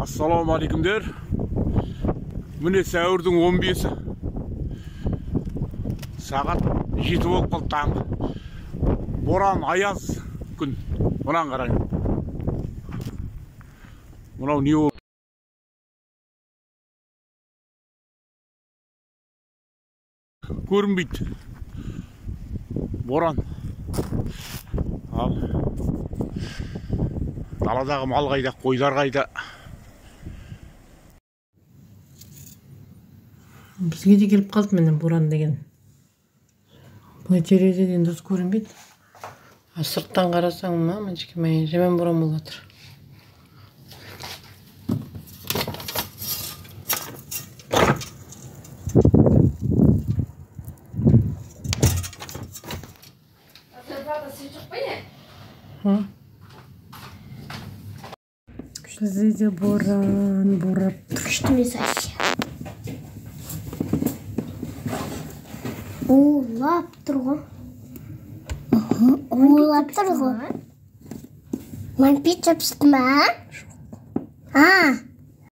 Assalamu alaikumдер. Міне сәуірдің 15-і. Сағат 7 болып қалды таңғы. Боран, аяз күн. Мынаны қараңыз. Мынау не ол? Көрінбейді. Боран. Ал. Даладағы мал қайда, қойлар қайда. Бізге де келіп қалды міне боран деген. Бұл терезеден дұрыс көрінбейді. Сырттан қарасаң, мамочки мои, жемен боран болып жатыр. Күшті боран борап. Күшті месаж. Улап тұрғы. Улап тұрғы. Мен пицца пісті ма?